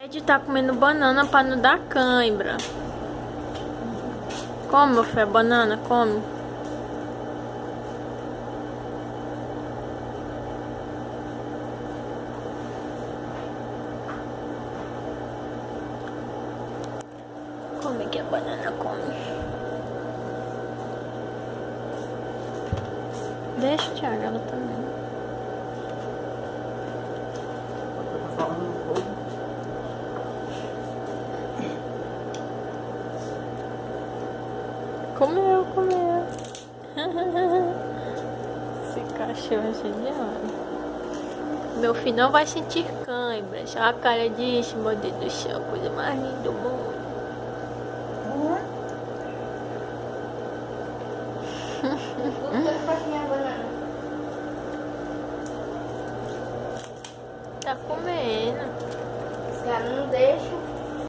Ed tá comendo banana pra não dar cãibra. Come, meu filho, a banana, come. Come aqui a banana, come. Deixa, Thiago, ela também. Comeu, comeu. Esse cachorro é cheio de olho. Meu filho não vai sentir cãibra. Olha a cara disso, meu Deus do céu. Coisa mais linda do mundo. Tá comendo. Esse cara não deixa.